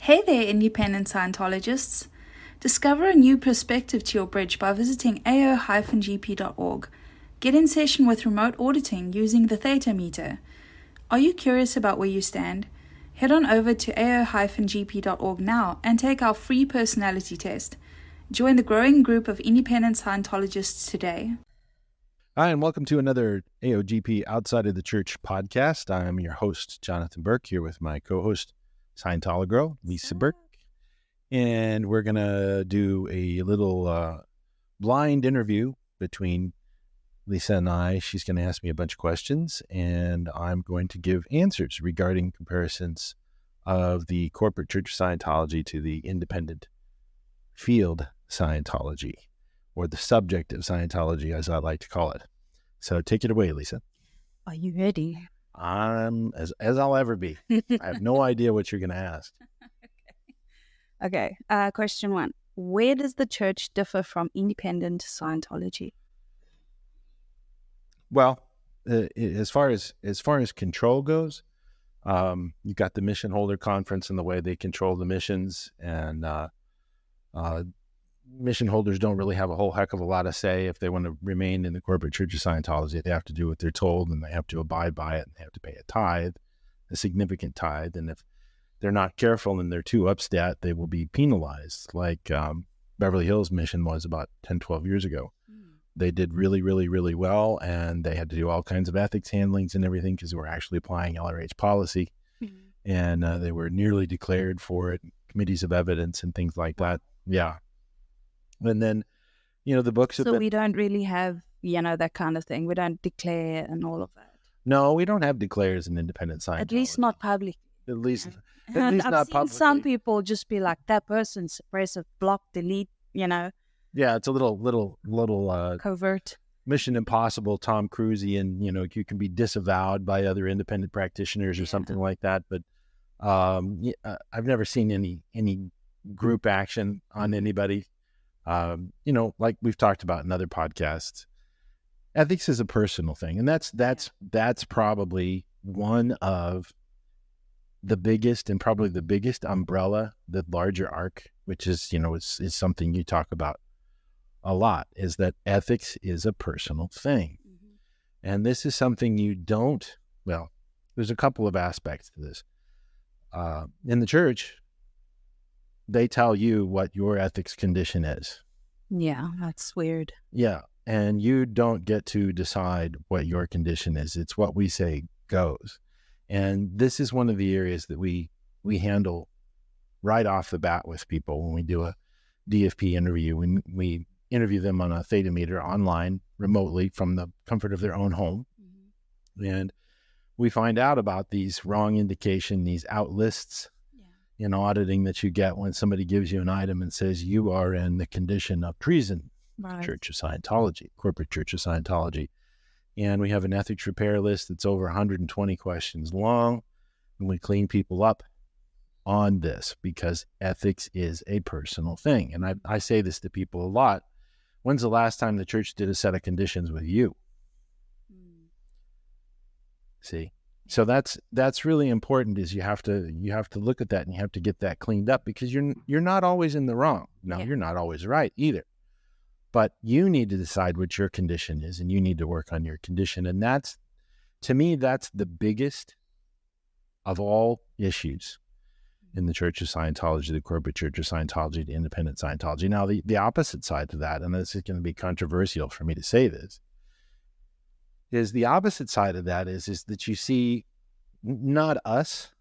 Hey there, Independent Scientologists. Discover a new perspective to your bridge by visiting ao-gp.org. Get in session with remote auditing using the theta meter. Are you curious about where you stand? Head on over to ao-gp.org now and take our free personality test. Join the growing group of independent Scientologists today. Hi, and welcome to another AOGP Outside of the Church podcast. I'm your host, Jonathan Burke, here with my co-host, Scientologist Lisa Burke. And we're going to do a little blind interview between Lisa and I. She's going to ask me a bunch of questions, and I'm going to give answers regarding comparisons of the corporate church Scientology to the independent field Scientology, or the subjective Scientology, as I like to call it. So take it away, Lisa. Are you ready? I'm as I'll ever be. I have no idea what you're going to ask. Okay. Question 1. Where does the church differ from independent Scientology? Well, as far as control goes, you've got the mission holder conference and the way they control the missions, and mission holders don't really have a whole heck of a lot of say if they want to remain in the corporate church of Scientology. They have to do what they're told, and they have to abide by it, and they have to pay a tithe, a significant tithe. And if they're not careful and they're too upstat, they will be penalized, like Beverly Hills mission was about 10, 12 years ago. They did really, really, really well, and they had to do all kinds of ethics handlings and everything because they were actually applying LRH policy, and they were nearly declared for it, committees of evidence and things like that. Yeah. And then, the books have So been... we don't really have, that kind of thing. We don't declare and all of that. No, we don't have declares in independent Scientology. At least not public. At least I've not seen publicly. some people just be like, that person's suppressive, block, delete, Yeah, it's a little covert. Mission Impossible, Tom Cruise-y, you can be disavowed by other independent practitioners or something like that. But I've never seen any group action on anybody. Like we've talked about in other podcasts, ethics is a personal thing, and that's probably one of the biggest and probably the biggest umbrella, the larger arc, which is is something you talk about a lot, is that ethics is a personal thing. And this is something there's a couple of aspects to this. In the church, they tell you what your ethics condition is. Yeah, that's weird. Yeah, and you don't get to decide what your condition is. It's what we say goes. And this is one of the areas that we handle right off the bat with people when we do a DFP interview. We interview them on a theta meter online, remotely, from the comfort of their own home. And we find out about these wrong indication, these out lists in auditing that you get when somebody gives you an item and says you are in the condition of treason. Right. Church of Scientology, corporate church of Scientology. And we have an ethics repair list that's over 120 questions long, and we clean people up on this because ethics is a personal thing. And I say this to people a lot. When's the last time the church did a set of conditions with you? See? So that's really important, is you have to look at that, and you have to get that cleaned up, because you're not always in the wrong. Now, you're not always right either. But you need to decide what your condition is, and you need to work on your condition. And to me, that's the biggest of all issues in the Church of Scientology, the corporate Church of Scientology, the independent Scientology. Now, the opposite side to that, and this is going to be controversial for me to say this, is the opposite side of that is that you see not us,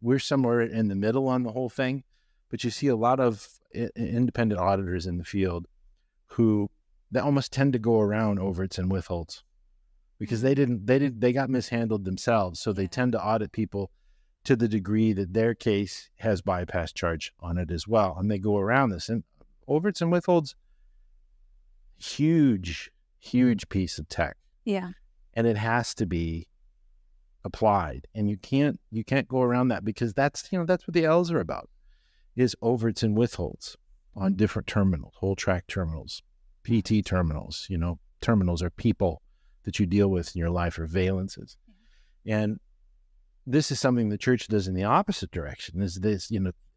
we're somewhere in the middle on the whole thing, but you see a lot of independent auditors in the field who they almost tend to go around overts and withholds because they got mishandled themselves. So they tend to audit people to the degree that their case has bypass charge on it as well. And they go around this, and overts and withholds, huge piece of tech. Yeah. And it has to be applied, and you can't go around that, because that's what the L's are about, is overts and withholds on different terminals, whole track terminals, PT terminals. Terminals are people that you deal with in your life, or valences. And this is something the church does in the opposite direction, is this,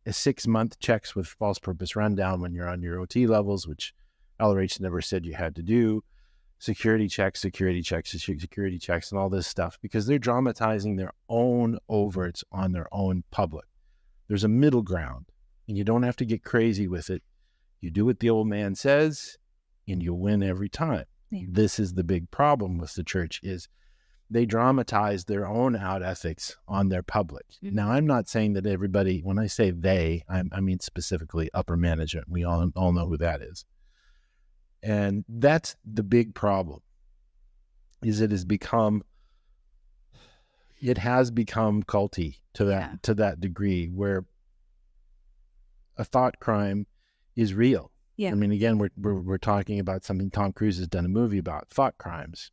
6-month checks with false purpose rundown when you're on your OT levels, which LRH never said you had to do. Security checks, and all this stuff, because they're dramatizing their own overts on their own public. There's a middle ground, and you don't have to get crazy with it. You do what the old man says, and you'll win every time. Yeah. This is the big problem with the church, is they dramatize their own out ethics on their public. Mm-hmm. Now, I'm not saying that everybody, when I say they, I mean specifically upper management. We all know who that is. And that's the big problem, is it has become culty to that degree, where a thought crime is real. Yeah. I mean, again, we're talking about something Tom Cruise has done a movie about, thought crimes.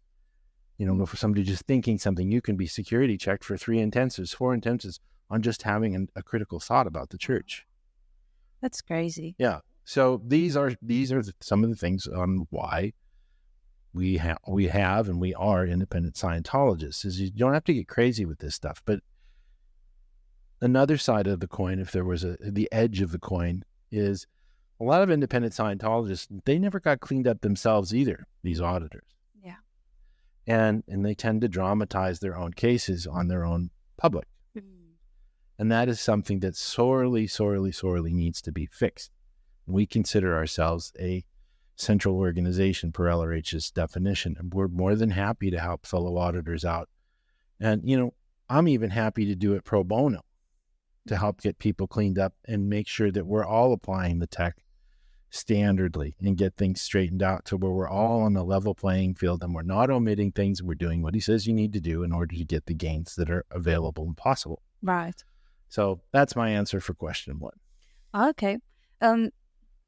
You know, for somebody just thinking something, you can be security checked for 4 intensives on just having a critical thought about the church. That's crazy. Yeah. So these are some of the things on why we have and we are independent Scientologists, is you don't have to get crazy with this stuff. But another side of the coin, if there was the edge of the coin, is a lot of independent Scientologists, they never got cleaned up themselves either, these auditors. Yeah. And they tend to dramatize their own cases on their own public. Mm-hmm. And that is something that sorely, sorely, sorely needs to be fixed. We consider ourselves a central organization per LRH's definition, and we're more than happy to help fellow auditors out. And, you know, I'm even happy to do it pro bono to help get people cleaned up and make sure that we're all applying the tech standardly and get things straightened out to where we're all on a level playing field and we're not omitting things. We're doing what he says you need to do in order to get the gains that are available and possible. Right. So that's my answer for question 1. Okay.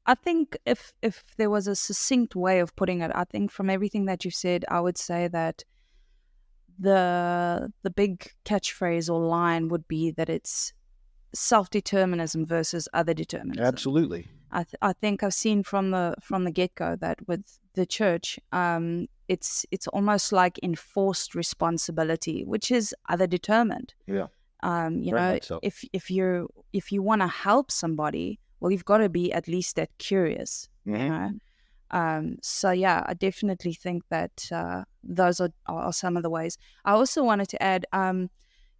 I think if there was a succinct way of putting it, I think from everything that you said, I would say that the big catchphrase or line would be that it's self-determinism versus other determinism. Absolutely. I think I've seen from the get-go that with the church, it's almost like enforced responsibility, which is other determined. Yeah. You know, so. if you want to help somebody, well, you've got to be at least that curious. Mm-hmm. You know? So yeah, I definitely think that those are some of the ways. I also wanted to add,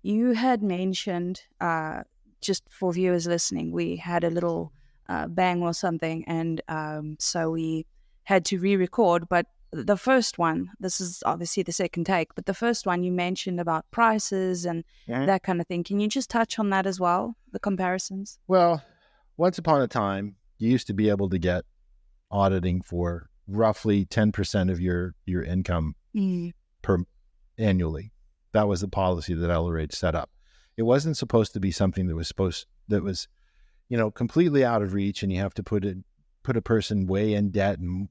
you had mentioned, just for viewers listening, we had a little bang or something, and so we had to re-record. But the first one, this is obviously the second take, but the first one you mentioned about prices and that kind of thing. Can you just touch on that as well, the comparisons? Well, once upon a time, you used to be able to get auditing for roughly 10% of your income annually. That was the policy that LRH set up. It wasn't supposed to be something that was, you know, completely out of reach, and you have to put a person way in debt and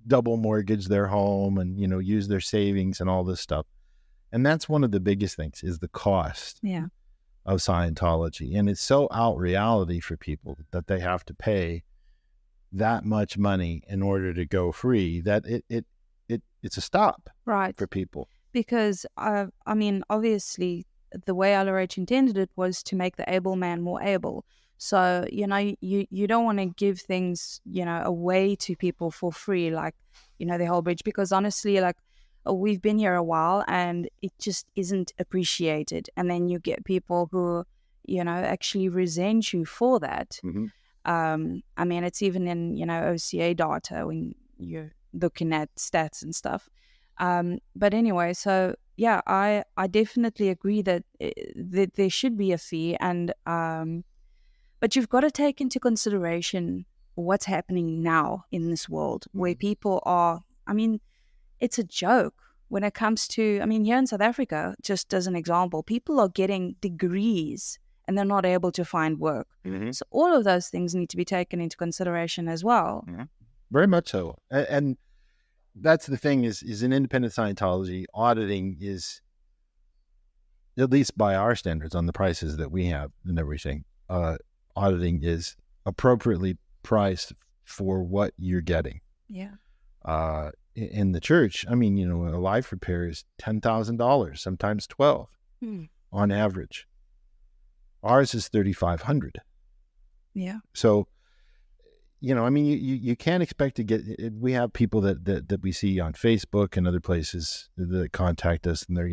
double mortgage their home and, you know, use their savings and all this stuff. And that's one of the biggest things, is the cost. Yeah. Of Scientology. And it's so out reality for people that they have to pay that much money in order to go free that it's a stop for people. Because I mean, obviously the way LRH intended it was to make the able man more able. So, you know, you don't want to give things, you know, away to people for free, like, you know, the whole bridge, because honestly, like, we've been here a while and it just isn't appreciated. And then you get people who, you know, actually resent you for that. Mm-hmm. I mean, it's even in, you know, OCA data when you're looking at stats and stuff. But anyway, so yeah, I definitely agree that there should be a fee, and but you've got to take into consideration what's happening now in this world, where people are, I mean, it's a joke when it comes to, I mean, here in South Africa, just as an example, people are getting degrees and they're not able to find work. Mm-hmm. So all of those things need to be taken into consideration as well. Mm-hmm. Very much so. And that's the thing is in independent Scientology, auditing is, at least by our standards on the prices that we have and everything, auditing is appropriately priced for what you're getting. Yeah. In the church, I mean, you know, a life repair is $10,000, sometimes $12,000 on average. Ours is $3,500. Yeah. So, I mean, you can't expect to get. We have people that we see on Facebook and other places that contact us, and they're,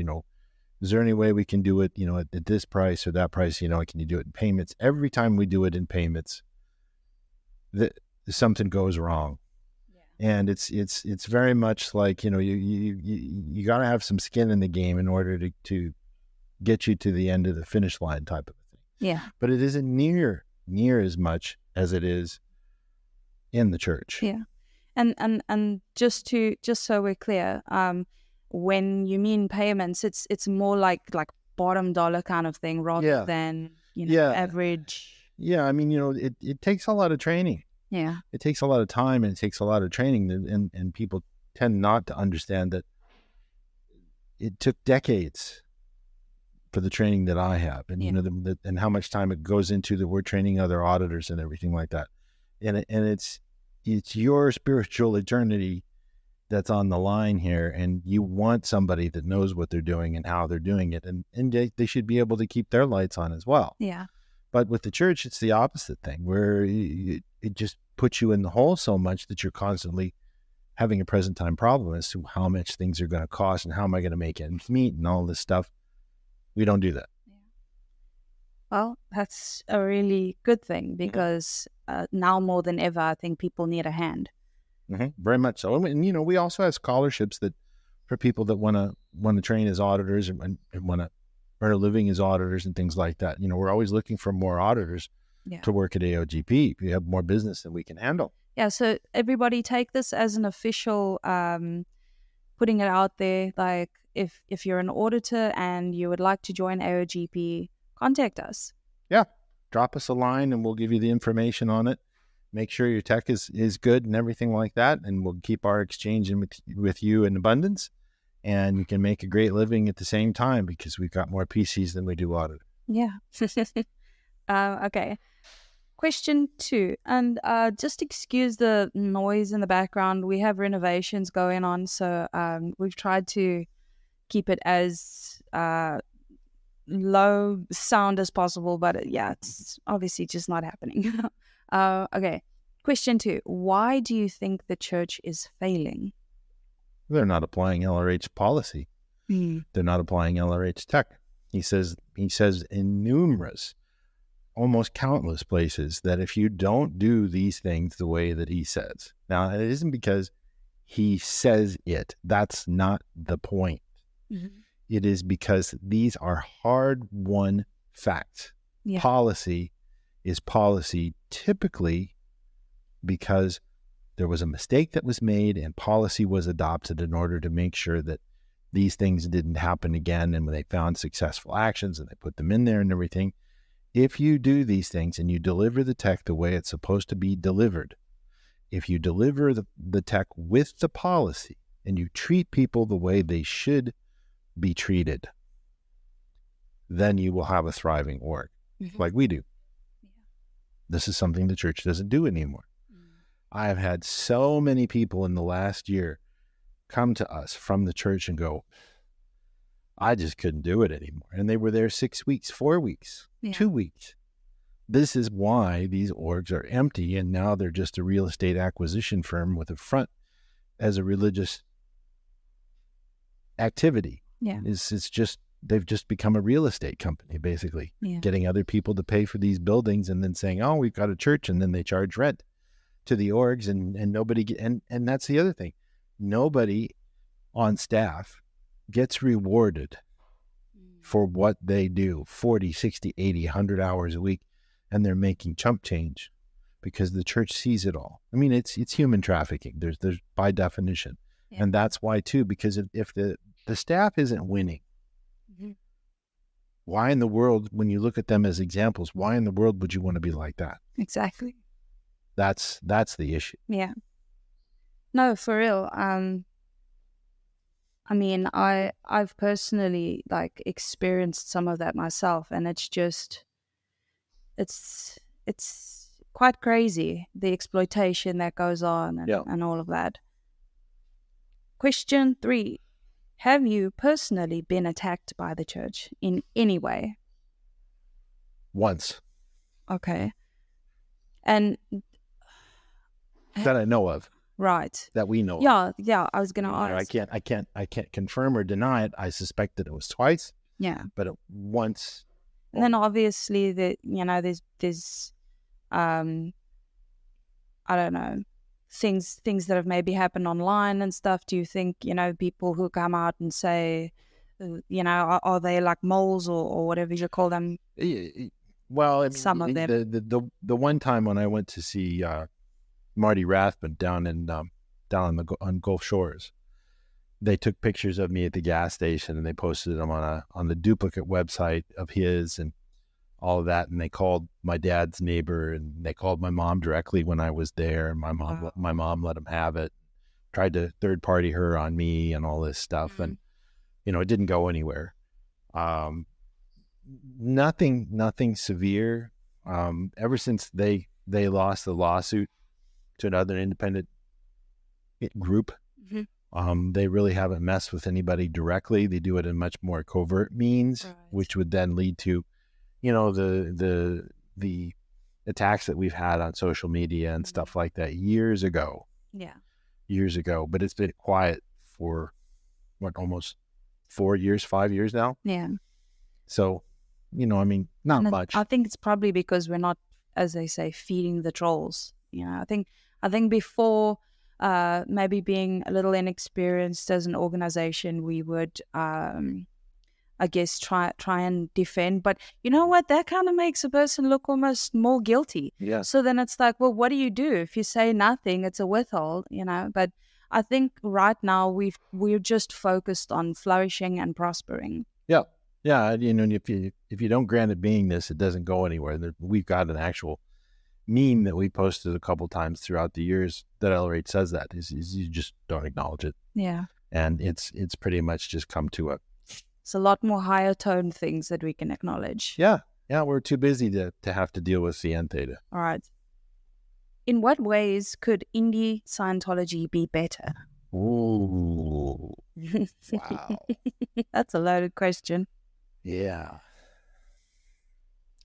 is there any way we can do it, at this price or that price? Can you do it in payments? Every time we do it in payments, something goes wrong. And it's very much like, you got to have some skin in the game in order to get you to the end of the finish line type of thing. Yeah. But it isn't near as much as it is in the church. Yeah. And just so we're clear, when you mean payments, it's more like bottom dollar kind of thing rather than, average. Yeah. I mean, it takes a lot of training. Yeah. It takes a lot of time and it takes a lot of training, and people tend not to understand that it took decades for the training that I have, and and how much time it goes into that we're training other auditors and everything like that, and it's your spiritual eternity that's on the line here, and you want somebody that knows what they're doing and how they're doing it, and they should be able to keep their lights on as well. Yeah. But with the church, it's the opposite thing, where it just puts you in the hole so much that you're constantly having a present time problem as to how much things are going to cost and how am I going to make ends meet and all this stuff. We don't do that. Well, that's a really good thing, because now more than ever, I think people need a hand. Mm-hmm. Very much so. And, we also have scholarships that for people that want to train as auditors and want to earn a living as auditors and things like that. We're always looking for more auditors to work at AOGP. We have more business than we can handle. Yeah. So everybody take this as an official, putting it out there. Like if you're an auditor and you would like to join AOGP, contact us. Yeah. Drop us a line and we'll give you the information on it. Make sure your tech is good and everything like that. And we'll keep our exchange with you in abundance. And you can make a great living at the same time because we've got more PCs than we do audit. Yeah. Okay. Question 2. And just excuse the noise in the background. We have renovations going on. So we've tried to keep it as low sound as possible. But it's obviously just not happening. Okay. Question 2. Why do you think the church is failing? They're not applying LRH policy. They're not applying LRH tech. He says in numerous, almost countless places that if you don't do these things the way that he says, now it isn't because he says it. That's not the point. Mm-hmm. It is because these are hard-won facts. Yeah. Policy is policy typically because there was a mistake that was made and policy was adopted in order to make sure that these things didn't happen again. And when they found successful actions and they put them in there and everything, if you do these things and you deliver the tech the way it's supposed to be delivered, if you deliver the tech with the policy and you treat people the way they should be treated, then you will have a thriving org like we do. Yeah. This is something the church doesn't do anymore. I have had so many people in the last year come to us from the church and go, I just couldn't do it anymore. And they were there 6 weeks, 4 weeks, 2 weeks. This is why these orgs are empty. And now they're just a real estate acquisition firm with a front as a religious activity. Yeah. It's just, they've just become a real estate company, basically, getting other people to pay for these buildings and then saying, oh, we've got a church. And then they charge rent to the orgs and nobody and that's the other thing. Nobody on staff gets rewarded for what they do 40, 60, 80, 100 hours a week, and they're making chump change because the church sees it all. I mean, it's human trafficking. There's by definition. Yeah. And that's why too, because if the staff isn't winning, why in the world, when you look at them as examples, why in the world would you want to be like that? Exactly. That's the issue. Yeah. No, for real. I mean, I've personally experienced some of that myself, and it's just, it's quite crazy, the exploitation that goes on and all of that. Question 3. Have you personally been attacked by the church in any way? Once. Okay. And that I know of, right. that we know of. Yeah. I was going to ask. I can't confirm or deny it. I suspect that it was twice. Yeah. But once. And then obviously there's I don't know, things that have maybe happened online and stuff. Do you think, people who come out and say, are they like moles or whatever you call them? Well, I mean, some of them. The one time when I went to see Marty Rathbun down on Gulf Shores, they took pictures of me at the gas station and they posted them on the duplicate website of his and all of that. And they called my dad's neighbor and they called my mom directly when I was there. And my mom let them have it, tried to third party her on me and all this stuff. And, it didn't go anywhere. Nothing severe. Ever since they lost the lawsuit to another independent group, they really haven't messed with anybody directly. They do it in much more covert means, right, which would then lead to, the attacks that we've had on social media and stuff like that years ago. Yeah. Years ago. But it's been quiet for almost 5 years now. Yeah. So, not much. I think it's probably because we're not, as they say, feeding the trolls. I think before, maybe being a little inexperienced as an organization, we would, I guess, try and defend. But you know what? That kind of makes a person look almost more guilty. Yeah. So then it's like, well, what do you do? If you say nothing, it's a withhold, But I think right now we're just focused on flourishing and prospering. Yeah. Yeah. If you don't grant it beingness, it doesn't go anywhere. We've got an actual meme that we posted a couple times throughout the years that LRH says that is you just don't acknowledge it. Yeah. And it's pretty much just come to it's a lot more higher tone things that we can acknowledge. Yeah. Yeah. We're too busy to have to deal with the end theta. All right. In what ways could indie Scientology be better? Ooh. Wow. That's a loaded question. Yeah.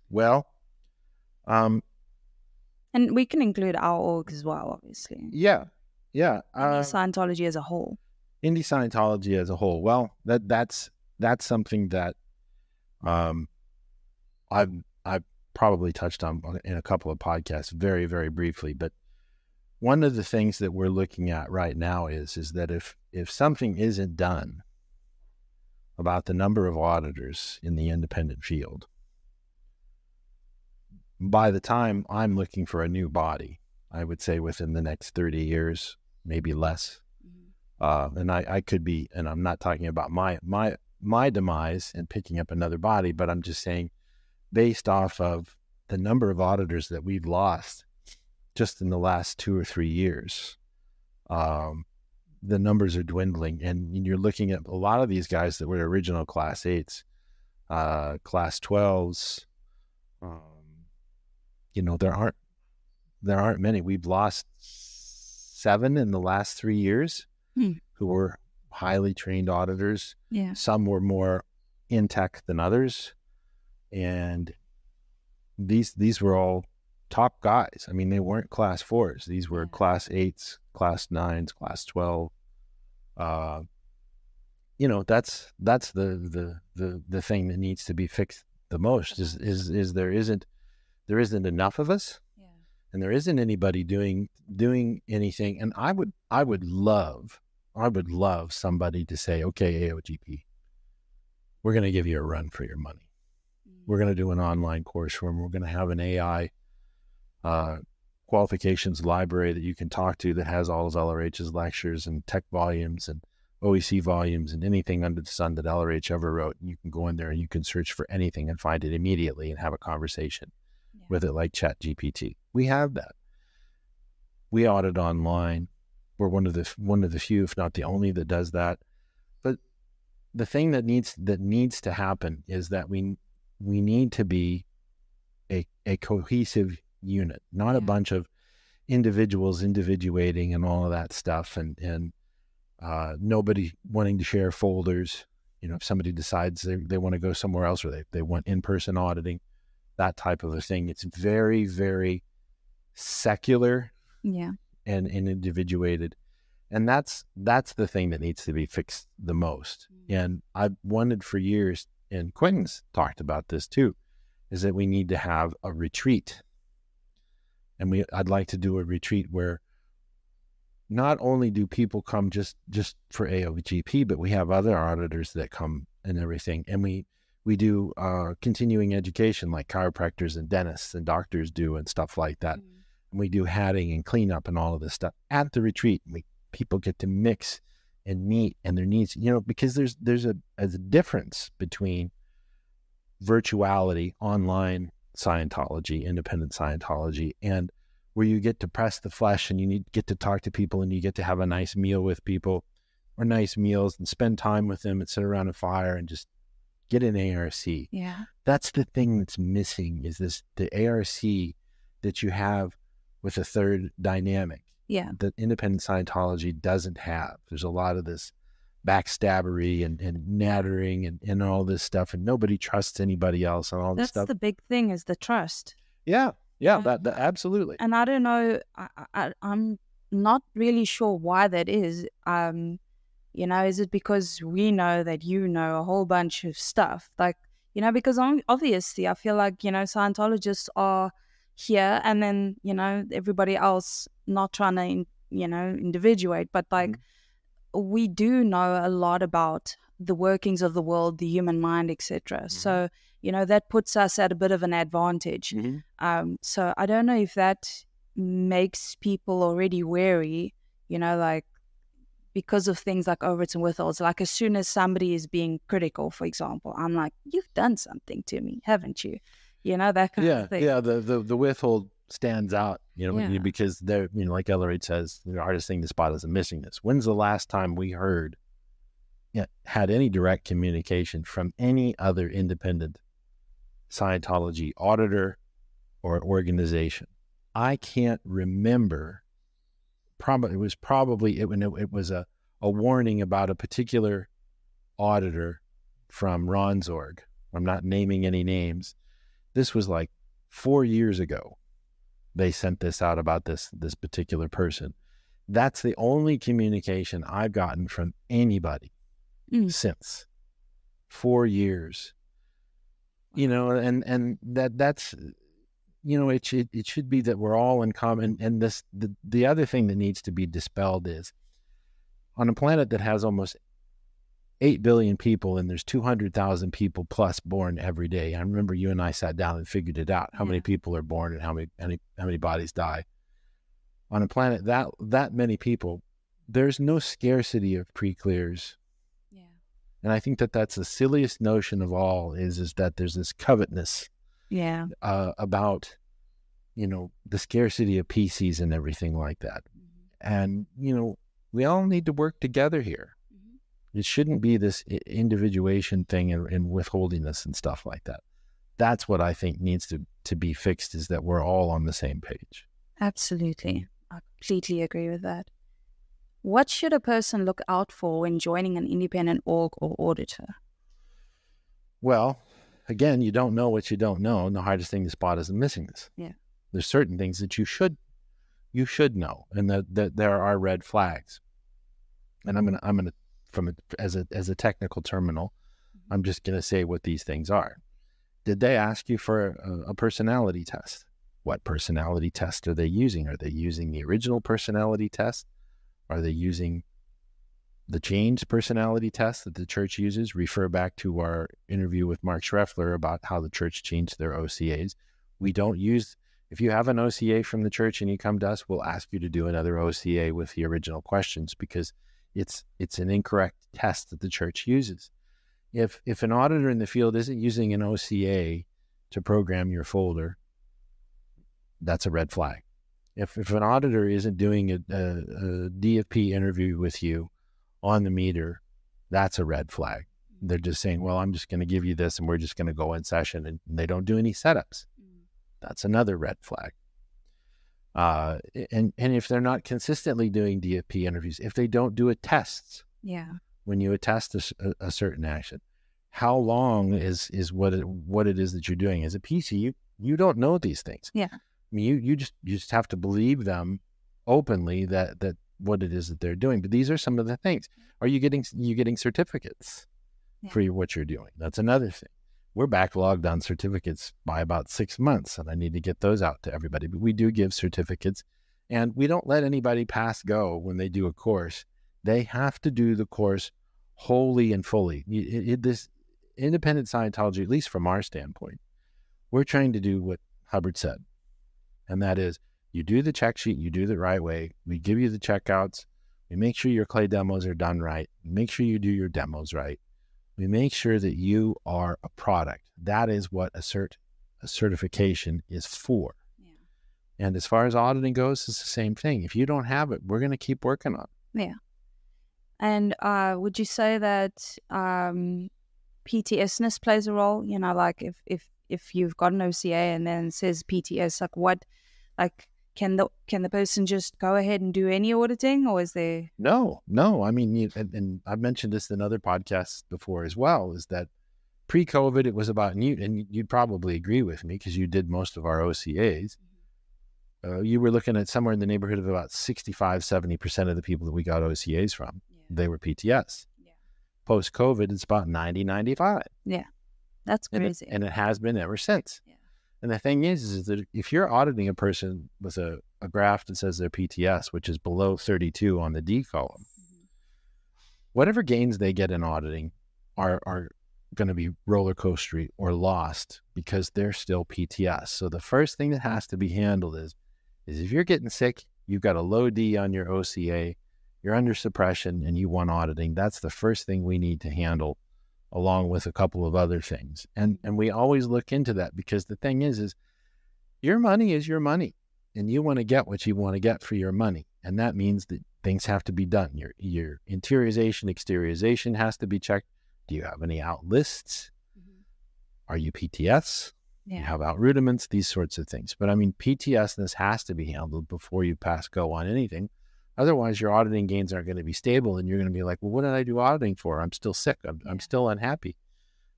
Well, and we can include our org as well, obviously. Yeah. Yeah. Indie Scientology as a whole. Indie Scientology as a whole. Well, that's something that I've probably touched on in a couple of podcasts very, very briefly. But one of the things that we're looking at right now is that if something isn't done about the number of auditors in the independent field, by the time I'm looking for a new body, I would say within the next 30 years, maybe less. And I could be, and I'm not talking about my demise and picking up another body, but I'm just saying based off of the number of auditors that we've lost just in the last 2 or 3 years, the numbers are dwindling. And you're looking at a lot of these guys that were original class 8s, class 12s, there aren't many. We've lost 7 in the last 3 years who were highly trained auditors. Yeah. Some were more in tech than others. And these were all top guys. I mean, they weren't class 4s. These were class 8s, class 9s, class 12. That's the thing that needs to be fixed the most is there isn't enough of us. Yeah. And there isn't anybody doing anything. And I would love somebody to say, okay, AOGP, we're going to give you a run for your money. We're going to do an online course for them. We're going to have an AI qualifications library that you can talk to that has all of LRH's lectures and tech volumes and OEC volumes and anything under the sun that LRH ever wrote. And you can go in there and you can search for anything and find it immediately and have a conversation with it like ChatGPT. We have that. We audit online. We're one of the few, if not the only, that does that. But the thing that needs to happen is that we need to be a cohesive unit, not a bunch of individuals individuating and all of that stuff, and nobody wanting to share folders. If somebody decides they want to go somewhere else or they want in-person auditing, that type of a thing. It's very, very secular Yeah. and individuated. And that's the thing that needs to be fixed the most. And I've wondered for years, and Quentin's talked about this too, is that we need to have a retreat. And I'd like to do a retreat where not only do people come just for AOGP, but we have other auditors that come and everything. And we do continuing education like chiropractors and dentists and doctors do and stuff like that. And we do hatting and cleanup and all of this stuff at the retreat. People get to mix and meet, and there needs, because there's a difference between virtuality, online Scientology, independent Scientology, and where you get to press the flesh and you get to talk to people and you get to have a nice meal with people or nice meals and spend time with them and sit around a fire and just get an ARC. Yeah. That's the thing that's missing, is the ARC that you have with a third dynamic. Yeah. That independent Scientology doesn't have. There's a lot of this backstabbery and nattering and all this stuff, and nobody trusts anybody else and all this stuff. That's the big thing, is the trust. Yeah, that absolutely. And I don't know, I'm not really sure why that is. Is it because we know that a whole bunch of stuff? Like, because obviously I feel like, Scientologists are here, and then, everybody else not trying to, individuate, but like, we do know a lot about the workings of the world, the human mind, etc. So, that puts us at a bit of an advantage. So I don't know if that makes people already wary, like, because of things like overts and withholds. Like, as soon as somebody is being critical, for example, I'm like, you've done something to me, haven't you? That kind of thing. Yeah, the withhold stands out, because they're, like Ellery says, the hardest thing to spot is a missingness. When's the last time we had any direct communication from any other independent Scientology auditor or organization? I can't remember. It was a warning about a particular auditor from Ronsorg. I'm not naming any names. This was like 4 years ago. They sent this out about this particular person. That's the only communication I've gotten from anybody since 4 years. And that's, it should be that we're all in common. And the other thing that needs to be dispelled is, on a planet that has almost 8 billion people, and there's 200,000 people plus born every day. I remember you and I sat down and figured it out, how many people are born and how many bodies die. On a planet that many people, there's no scarcity of pre-clears. Yeah. And I think that's the silliest notion of all, is that there's this covetousness about, the scarcity of PCs and everything like that. And, we all need to work together here. It shouldn't be this individuation thing and withholdingness and stuff like that. That's what I think needs to be fixed, is that we're all on the same page. Absolutely. I completely agree with that. What should a person look out for when joining an independent org or auditor? Well, again, you don't know what you don't know, and the hardest thing to spot is the missingness. Yeah. There's certain things that you should know, and that there are red flags. And I'm gonna as a technical terminal, I'm just gonna say what these things are. Did they ask you for a personality test? What personality test are they using? Are they using the original personality test? Are they using the changed personality test that the church uses? Refer back to our interview with Mark Schreffler about how the church changed their OCAs. We don't use, if you have an OCA from the church and you come to us, we'll ask you to do another OCA with the original questions, because it's an incorrect test that the church uses. If an auditor in the field isn't using an OCA to program your folder, that's a red flag. If an auditor isn't doing a DFP interview with you on the meter, that's a red flag. They're just saying, well, I'm just going to give you this and we're just going to go in session, and they don't do any setups. That's another red flag. And if they're not consistently doing DFP interviews, if they don't do tests, when you attest a certain action, how long is what it is that you're doing? As a PC, you don't know these things. I mean, you just have to believe them openly that what it is that they're doing. But these are some of the things. Are you getting certificates for what you're doing? That's another thing. We're backlogged on certificates by about 6 months, and I need to get those out to everybody. But we do give certificates, and we don't let anybody pass go when they do a course. They have to do the course wholly and fully. This independent Scientology, at least from our standpoint, we're trying to do what Hubbard said, and that is, you do the check sheet, you do the right way. We give you the checkouts. We make sure your clay demos are done right. Make sure you do your demos right. We make sure that you are a product. That is what a certification is for. Yeah. And as far as auditing goes, it's the same thing. If you don't have it, we're going to keep working on it. Yeah. And would you say that PTSness plays a role? You know, like if you've got an OCA and then it says PTS, like what, like can the person just go ahead and do any auditing, or is there? No. I mean, and I've mentioned this in other podcasts before as well, is that pre-COVID, it was about, and you'd probably agree with me because you did most of our OCAs. You were looking at somewhere in the neighborhood of about 65-70% of the people that we got OCAs from, they were PTS. Yeah. Post-COVID, it's about 90-95. Yeah, that's crazy. And it has been ever since. Yeah. And the thing is that if you're auditing a person with a graph that says they're PTS, which is below 32 on the D column, whatever gains they get in auditing are going to be roller coastery or lost because they're still PTS. So the first thing that has to be handled is if you're getting sick, you've got a low D on your OCA, you're under suppression, and you want auditing, that's the first thing we need to handle, along with a couple of other things. And we always look into that, because the thing is your money is your money, and you want to get what you want to get for your money. And that means that things have to be done. Your interiorization, exteriorization has to be checked. Do you have any out lists? Are you PTS? Yeah. You have out rudiments, these sorts of things. But I mean, PTSness has to be handled before you pass go on anything. Otherwise, your auditing gains aren't going to be stable, and you're going to be like, well, what did I do auditing for? I'm still sick. I'm still unhappy.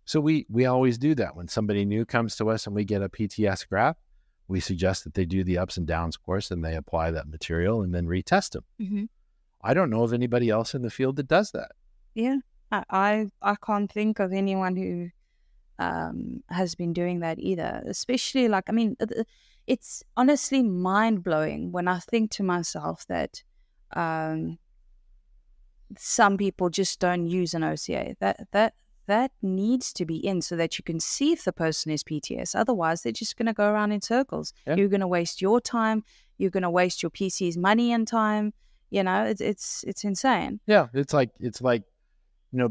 So we always do that. When somebody new comes to us and we get a PTS graph, we suggest that they do the ups and downs course and they apply that material and then retest them. I don't know of anybody else in the field that does that. Yeah, I can't think of anyone who has been doing that either. Especially, like, I mean, it's honestly mind-blowing when I think to myself that some people just don't use an OCA. That needs to be in so that you can see if the person is PTS. Otherwise, they're just going to go around in circles. Yeah. You're going to waste your time. You're going to waste your PC's money and time. You know, it's insane. Yeah, it's like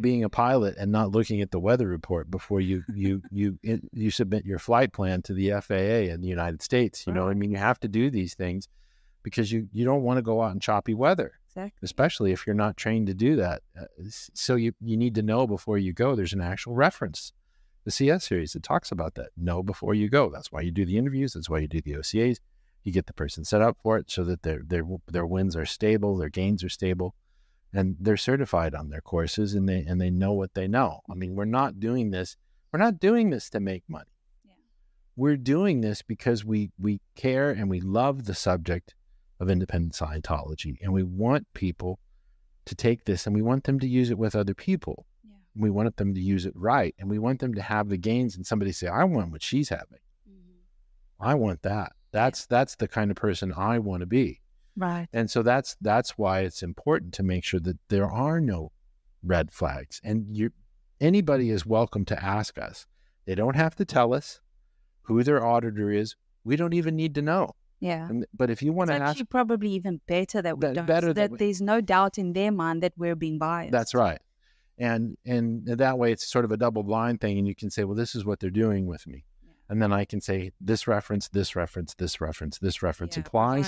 being a pilot and not looking at the weather report before you submit your flight plan to the FAA in the United States. You know, I mean, you have to do these things because you don't want to go out in choppy weather. Exactly. Especially if you're not trained to do that. So you need to know before you go. There's an actual reference, the CS series, that talks about that. Know before you go. That's why you do the interviews. That's why you do the OCAs. You get the person set up for it so that their wins are stable, their gains are stable, and they're certified on their courses, and they know what they know. I mean, we're not doing this to make money. Yeah. We're doing this because we care and we love the subject of independent Scientology, and we want people to take this and we want them to use it with other people. Yeah. We want them to use it right, and we want them to have the gains, and somebody say, I want what she's having. I want that. That's the kind of person I want to be. Right. And so that's why it's important to make sure that there are no red flags, and anybody is welcome to ask us. They don't have to tell us who their auditor is. We don't even need to know. Yeah. But if you want to ask, actually probably even better that we don't. That there's no doubt in their mind that we're being biased. That's right. And that way it's sort of a double blind thing, and you can say, well, this is what they're doing with me. Yeah. And then I can say this reference applies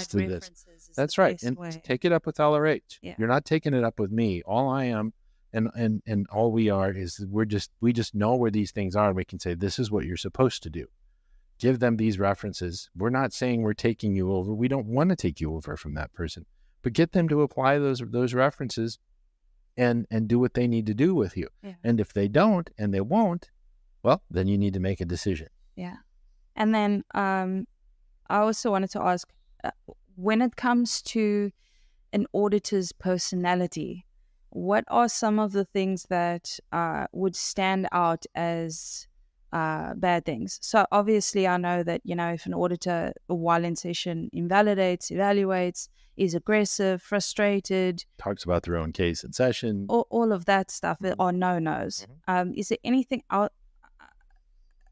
to this. That's right. And take it up with LRH. Yeah. You're not taking it up with me. All I am and all we are is we just know where these things are, and we can say, this is what you're supposed to do. Give them these references. We're not saying we're taking you over. We don't want to take you over from that person, but get them to apply those references and do what they need to do with you. Yeah. And if they don't, and they won't, well, then you need to make a decision. Yeah. And then I also wanted to ask, when it comes to an auditor's personality, what are some of the things that would stand out as bad things? So obviously I know that, if an auditor while in session invalidates, evaluates, is aggressive, frustrated, talks about their own case in session, all of that stuff are no-nos. Is there anything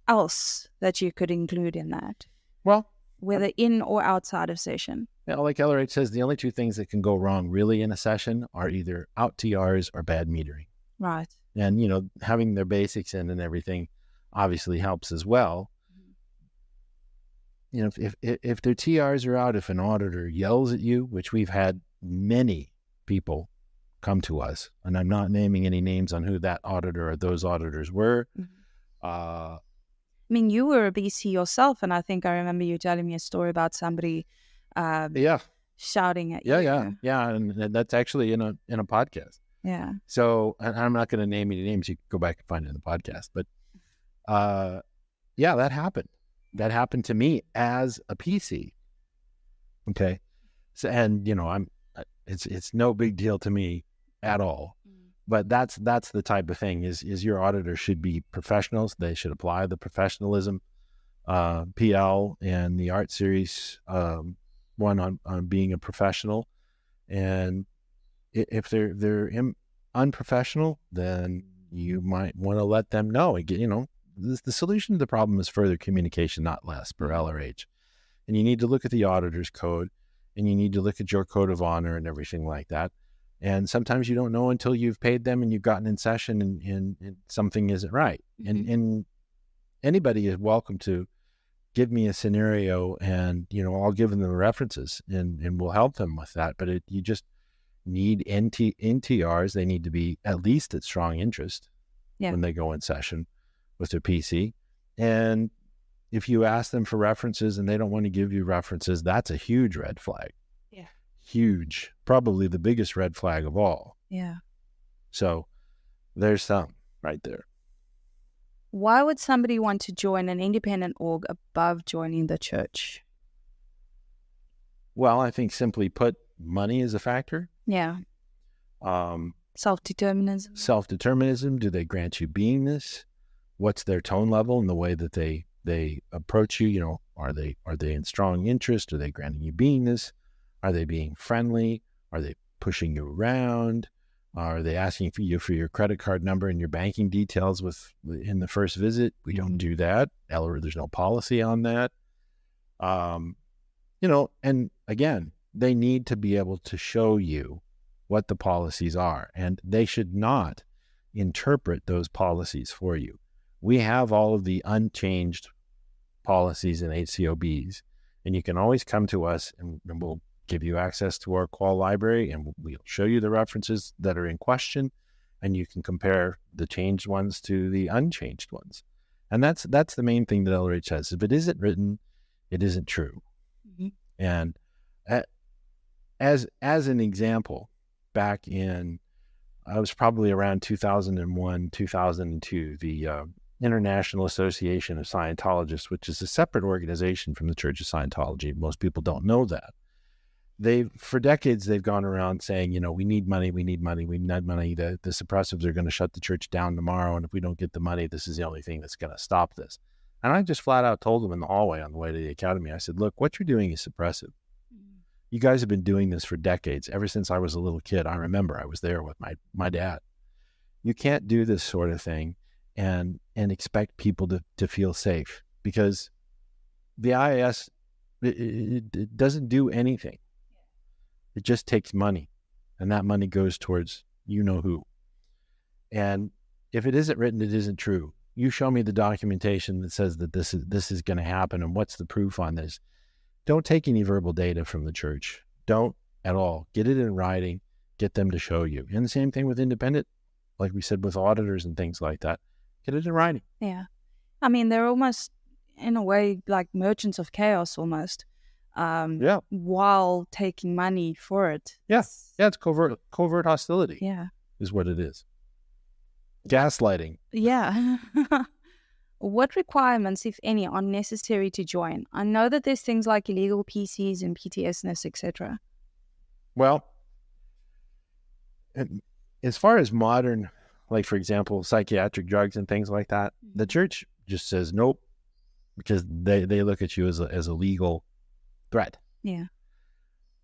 else that you could include in that? Well, whether in or outside of session? Like LRH says, the only two things that can go wrong really in a session are either out TRs or bad metering. Right. And, having their basics in and everything obviously helps as well. If their TRs are out, if an auditor yells at you, which we've had many people come to us, and I'm not naming any names on who that auditor or those auditors were. You were a BC yourself, and I think I remember you telling me a story about somebody shouting at you. Yeah, and that's actually in a podcast. Yeah. So, and I'm not going to name any names. You can go back and find it in the podcast. But that happened. That happened to me as a PC. Okay. So, and it's no big deal to me at all. But that's the type of thing is your auditor should be professionals. They should apply the professionalism, PL and the art series, one on being a professional. And if they're unprofessional, then you might want to let them know. The solution to the problem is further communication, not less, per LRH. And you need to look at the auditor's code, and you need to look at your code of honor and everything like that. And sometimes you don't know until you've paid them and you've gotten in session and something isn't right. And anybody is welcome to give me a scenario, and I'll give them the references and we'll help them with that. But you just need NTRs. They need to be at least at strong interest when they go in session with their PC. And if you ask them for references and they don't want to give you references, that's a huge red flag. Yeah. Huge, probably the biggest red flag of all. Yeah. So there's some right there. Why would somebody want to join an independent org above joining the church? Well, I think simply put, money is a factor. Yeah. Self-determinism. Self-determinism. Do they grant you beingness? What's their tone level and the way that they approach you? Are they in strong interest? Are they granting you beingness? Are they being friendly? Are they pushing you around? Are they asking for you for your credit card number and your banking details in the first visit? We don't do that. There's no policy on that. And again, they need to be able to show you what the policies are, and they should not interpret those policies for you. We have all of the unchanged policies and HCOBs, and you can always come to us and we'll give you access to our qual library, and we'll show you the references that are in question, and you can compare the changed ones to the unchanged ones. And that's the main thing that LRH says. If it isn't written, it isn't true. And as an example, back in, I was probably around 2001, 2002, the International Association of Scientologists, which is a separate organization from the Church of Scientology. Most people don't know that. For decades, they've gone around saying, we need money. The suppressives are going to shut the church down tomorrow. And if we don't get the money, this is the only thing that's going to stop this. And I just flat out told them in the hallway on the way to the academy, I said, look, what you're doing is suppressive. You guys have been doing this for decades. Ever since I was a little kid, I remember I was there with my dad. You can't do this sort of thing and expect people to feel safe, because the IAS, it doesn't do anything. It just takes money, and that money goes towards who. And if it isn't written, it isn't true. You show me the documentation that says that this is going to happen, and what's the proof on this? Don't take any verbal data from the church. Don't at all. Get it in writing. Get them to show you. And the same thing with independent, like we said, with auditors and things like that. Get it in writing. Yeah. They're almost, in a way, like merchants of chaos almost. While taking money for it. Yeah. It's covert hostility. Yeah. Is what it is. Gaslighting. Yeah. what requirements, if any, are necessary to join? I know that there's things like illegal PCs and PTSness, etc. Well, as far as modern, like for example, psychiatric drugs and things like that, the church just says nope, because they look at you as a legal threat. Yeah.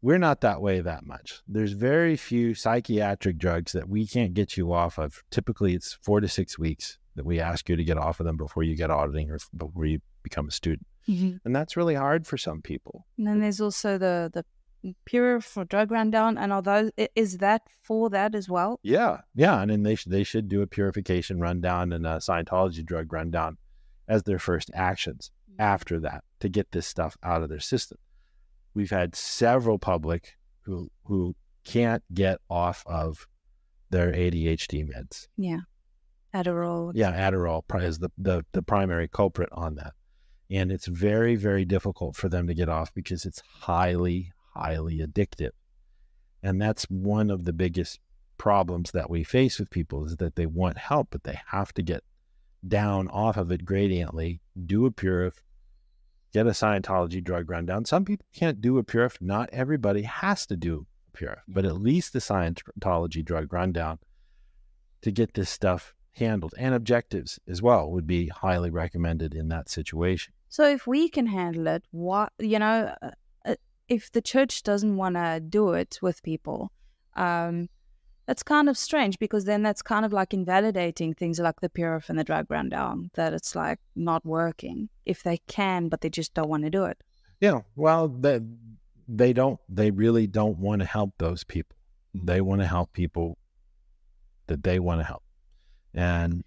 We're not that way that much. There's very few psychiatric drugs that we can't get you off of. Typically, it's 4 to 6 weeks that we ask you to get off of them before you get auditing or before you become a student. Mm-hmm. And that's really hard for some people. And then there's also the Pure for drug rundown, and is that for that as well? Yeah, and then they should do a purification rundown and a Scientology drug rundown as their first actions after that to get this stuff out of their system. We've had several public who can't get off of their ADHD meds. Yeah, Adderall. Yeah, Adderall is the primary culprit on that, and it's very, very difficult for them to get off because it's highly addictive. And that's one of the biggest problems that we face with people, is that they want help, but they have to get down off of it gradiently, do a purif, get a Scientology drug rundown. Some people can't do a purif. Not everybody has to do a purif, but at least the Scientology drug rundown to get this stuff handled. And objectives as well would be highly recommended in that situation. So if we can handle it, if the church doesn't want to do it with people, that's kind of strange, because then that's kind of like invalidating things like the purif and the drug rundown, that it's like not working if they can, but they just don't want to do it. Yeah, well, they really don't want to help those people. They want to help people that they want to help. And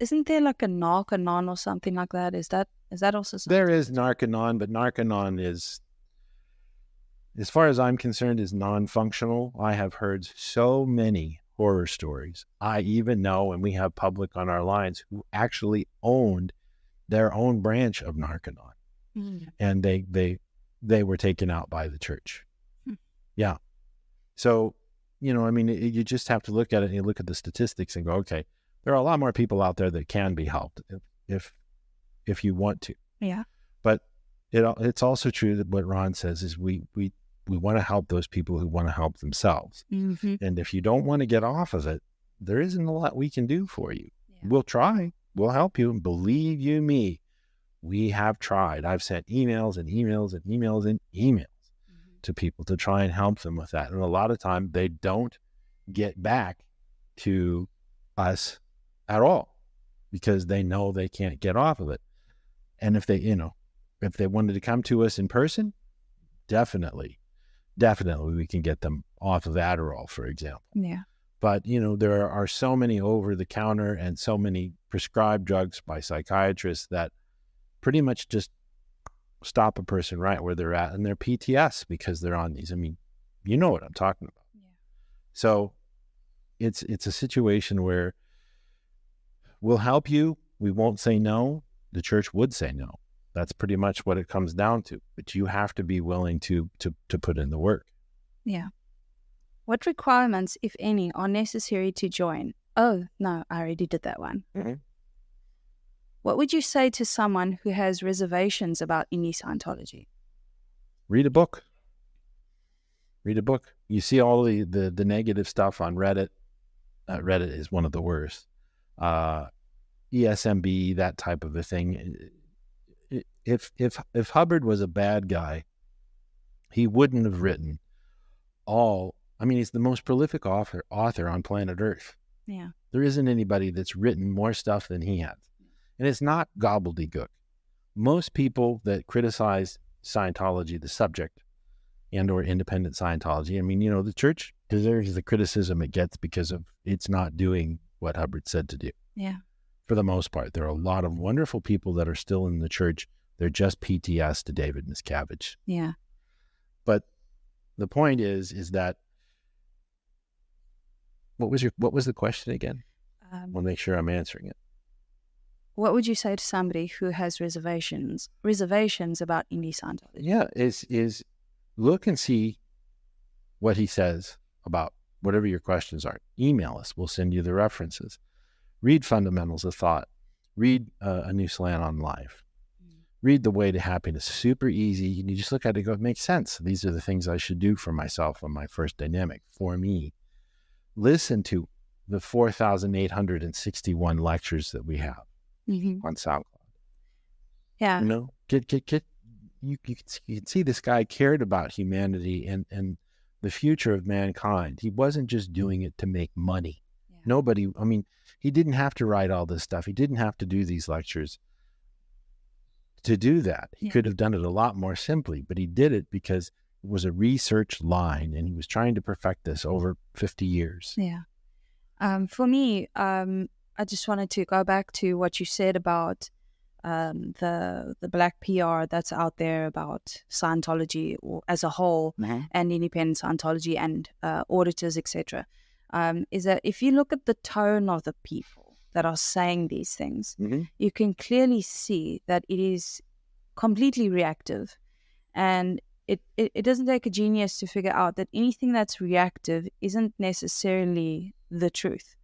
isn't there like a Narcanon or something like that? Is that also something? There is Narcanon, but Narcanon is, as far as I'm concerned, is non-functional. I have heard so many horror stories. I even know, and we have public on our lines, who actually owned their own branch of Narcanon. And they were taken out by the church. Yeah. So, you just have to look at it and you look at the statistics and go, okay, there are a lot more people out there that can be helped if you want to. Yeah. But it's also true that what Ron says is we want to help those people who want to help themselves. Mm-hmm. And if you don't want to get off of it, there isn't a lot we can do for you. Yeah. We'll try. We'll help you. And believe you me, we have tried. I've sent emails and emails and emails and emails to people to try and help them with that. And a lot of time they don't get back to us at all because they know they can't get off of it. And if they wanted to come to us in person, definitely we can get them off of Adderall, for example. Yeah. But, there are so many over-the-counter and so many prescribed drugs by psychiatrists that pretty much just stop a person right where they're at, and they're PTS because they're on these. I mean, you know what I'm talking about. Yeah. So it's a situation where we'll help you. We won't say no. The church would say no. That's pretty much what it comes down to. But you have to be willing to put in the work. Yeah. What requirements, if any, are necessary to join? Oh, no, I already did that one. Mm-hmm. What would you say to someone who has reservations about any Scientology? Read a book. You see all the negative stuff on Reddit. Reddit is one of the worst. ESMB, that type of a thing. If Hubbard was a bad guy, he wouldn't have written he's the most prolific author on planet Earth. Yeah. There isn't anybody that's written more stuff than he has. And it's not gobbledygook. Most people that criticize Scientology, the subject, and or independent Scientology, the church deserves the criticism it gets because of it's not doing what Hubbard said to do. Yeah. For the most part, there are a lot of wonderful people that are still in the church. They're just PTS to David Miscavige. Yeah. But the point is that, what was the question again? I want to make sure I'm answering it. What would you say to somebody who has reservations about indie Scientology? Yeah, is look and see what he says about whatever your questions are. Email us. We'll send you the references. Read Fundamentals of Thought. read A New Slant on Life. Read The Way to Happiness. Super easy. And you just look at it and go, it makes sense. These are the things I should do for myself on my first dynamic, for me. Listen to the 4,861 lectures that we have on SoundCloud. Yeah. You know, you can see this guy cared about humanity and the future of mankind. He wasn't just doing it to make money. Yeah. Nobody, I mean, he didn't have to write all this stuff. He didn't have to do these lectures to do that. He could have done it a lot more simply, but he did it because it was a research line and he was trying to perfect this over 50 years. Yeah. For me, I just wanted to go back to what you said about the black PR that's out there about Scientology as a whole and independent Scientology and auditors, etc. Is that if you look at the tone of the people that are saying these things, you can clearly see that it is completely reactive, and it doesn't take a genius to figure out that anything that's reactive isn't necessarily the truth.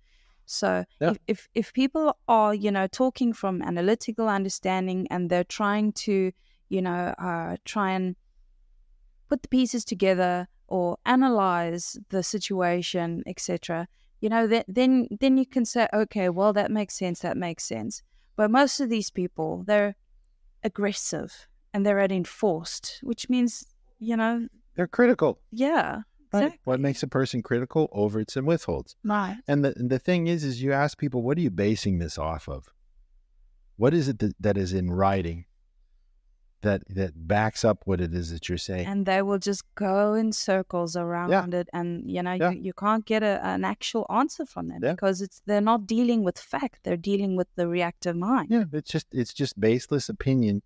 So if people are, talking from analytical understanding and they're trying to, try and put the pieces together or analyze the situation, etc., then you can say, okay, well, that makes sense. But most of these people, they're aggressive and they're enforced, which means, they're critical. Yeah. Right. Exactly. What makes a person critical? Overts and withholds. Right. And the thing is you ask people, what are you basing this off of? What is it that is in writing that backs up what it is that you're saying? And they will just go in circles around it, and you can't get an actual answer from them because they're not dealing with fact; they're dealing with the reactive mind. Yeah, it's just baseless opinion,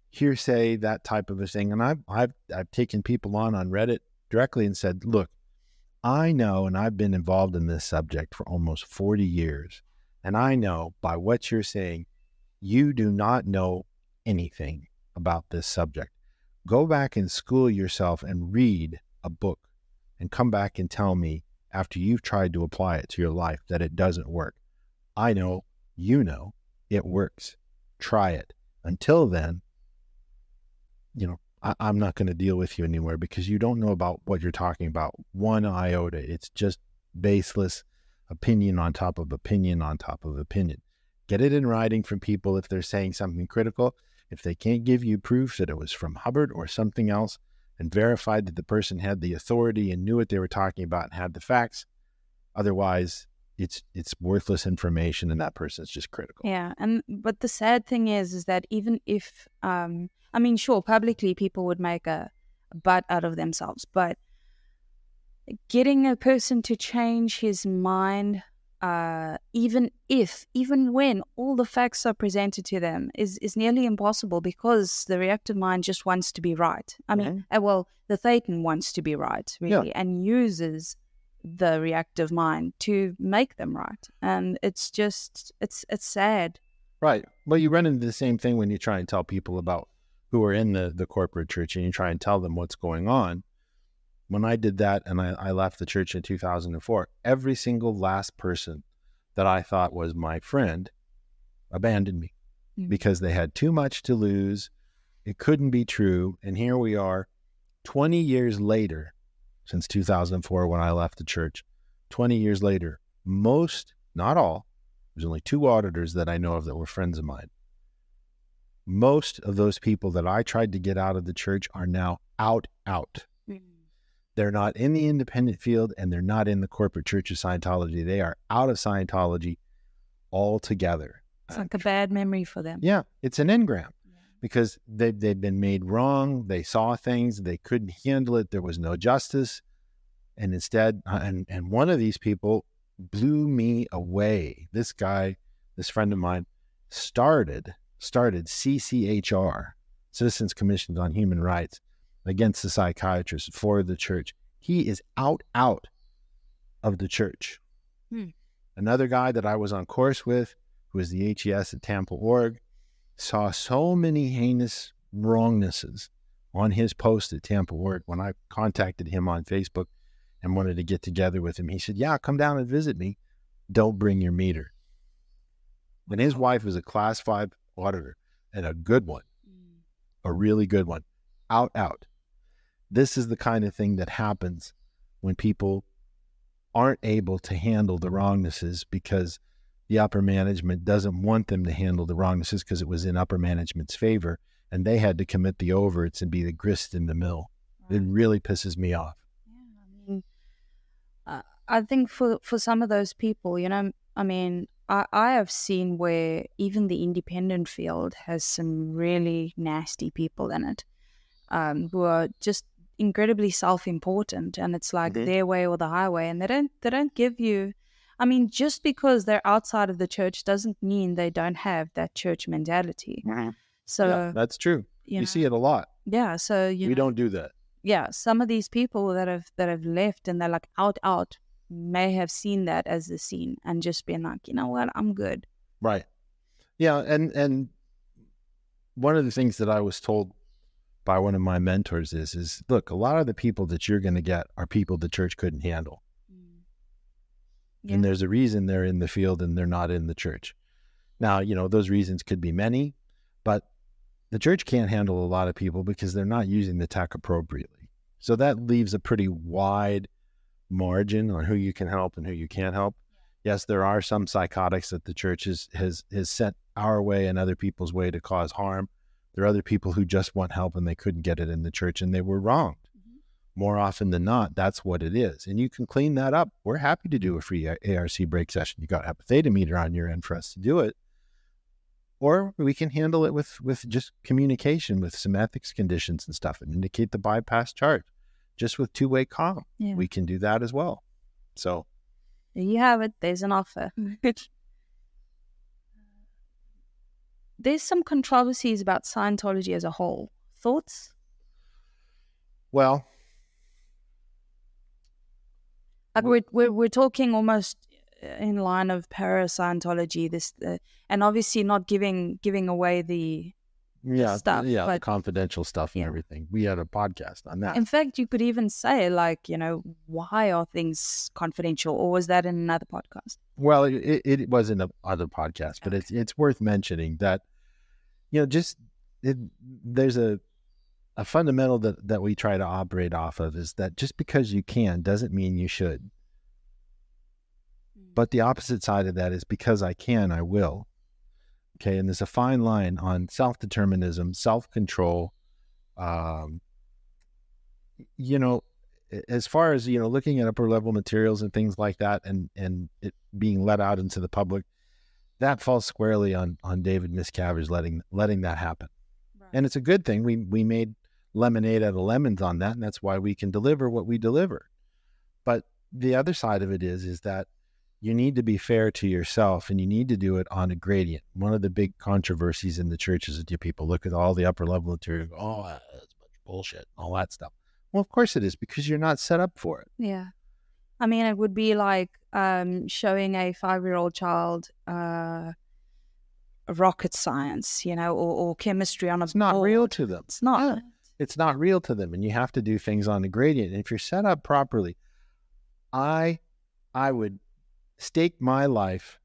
hearsay, that type of a thing. And I've taken people on Reddit directly and said, look, I know, and I've been involved in this subject for almost 40 years, and I know by what you're saying, you do not know anything about this subject. Go back and school yourself and read a book and come back and tell me after you've tried to apply it to your life that it doesn't work. I know, you know, it works. Try it. Until then, I'm not going to deal with you anymore because you don't know about what you're talking about. One iota. It's just baseless opinion on top of opinion on top of opinion. Get it in writing from people if they're saying something critical. If they can't give you proof that it was from Hubbard or something else and verified that the person had the authority and knew what they were talking about and had the facts, otherwise it's worthless information and that person's just critical. Yeah, but the sad thing is that even if, sure, publicly people would make a butt out of themselves, but getting a person to change his mind, even when all the facts are presented to them, is nearly impossible because the reactive mind just wants to be right. The Thetan wants to be right, really, and uses the reactive mind to make them right. And it's sad. Right. Well, you run into the same thing when you try and tell people about who are in the corporate church and you try and tell them what's going on. When I did that and I left the church in 2004, every single last person that I thought was my friend abandoned me because they had too much to lose. It couldn't be true. And here we are 20 years later, since 2004 when I left the church, 20 years later, most, not all, there's only 2 auditors that I know of that were friends of mine. Most of those people that I tried to get out of the church are now out. They're not in the independent field and they're not in the corporate church of Scientology. They are out of Scientology altogether. It's like a bad memory for them. Yeah, it's an engram because they've been made wrong. They saw things. They couldn't handle it. There was no justice. And instead, and one of these people blew me away. This guy, this friend of mine, started CCHR, Citizens Commissions on Human Rights, against the psychiatrists for the church. He is out of the church. Another guy that I was on course with, who was the HES at Tampa Org, saw so many heinous wrongnesses on his post at Tampa Org. When I contacted him on Facebook and wanted to get together with him, he said, yeah, come down and visit me. Don't bring your meter. And his wife is a class 5 auditor, and a good one, a really good one, out. This is the kind of thing that happens when people aren't able to handle the wrongnesses because the upper management doesn't want them to handle the wrongnesses because it was in upper management's favor, and they had to commit the overts and be the grist in the mill. Right. It really pisses me off. Yeah, I think for some of those people, I have seen where even the independent field has some really nasty people in it, who are just incredibly self-important, and it's like their way or the highway, and they don't give you. Just because they're outside of the church doesn't mean they don't have that church mentality. So yeah, that's true. You see it a lot. Yeah, so we don't do that. Yeah, some of these people that have left and they're like out may have seen that as the scene and just been like, you know what, I'm good. Right. Yeah, and one of the things that I was told by one of my mentors is look, a lot of the people that you're going to get are people the church couldn't handle. Yeah. And there's a reason they're in the field and they're not in the church. Now, those reasons could be many, but the church can't handle a lot of people because they're not using the tech appropriately. So that leaves a pretty wide margin on who you can help and who you can't help. Yes, there are some psychotics that the church has sent our way and other people's way to cause harm. There are other people who just want help and they couldn't get it in the church and they were wronged. More often than not, that's what it is. And you can clean that up. We're happy to do a free ARC break session. You got to have a theta meter on your end for us to do it. Or we can handle it with just communication with some ethics conditions and stuff and indicate the bypass charge just with two-way comm. Yeah. We can do that as well. So there you have it. There's an offer. There's some controversies about Scientology as a whole. Thoughts? Well, we're talking almost in line of para-Scientology, this and obviously not giving away the stuff. Yeah, the confidential stuff and everything. We had a podcast on that. In fact, you could even say, why are things confidential? Or was that in another podcast? Well, it was in another podcast, but it's worth mentioning that, there's a fundamental that we try to operate off of is that just because you can doesn't mean you should. But the opposite side of that is because I can, I will. Okay, and there's a fine line on self-determinism, self-control. As far as, looking at upper level materials and things like that and it being let out into the public, that falls squarely on David Miscavige's letting that happen. Right. And it's a good thing. We made lemonade out of lemons on that, and that's why we can deliver what we deliver. But the other side of it is that you need to be fair to yourself and you need to do it on a gradient. One of the big controversies in the church is that people look at all the upper level material and go, oh, that's a bunch of bullshit, all that stuff. Well, of course it is, because you're not set up for it. Yeah. It would be like showing a 5-year-old child rocket science, or chemistry on a It's not board. real to them. It's not. Yeah. It's not real to them, and you have to do things on a gradient. And if you're set up properly, I would stake my life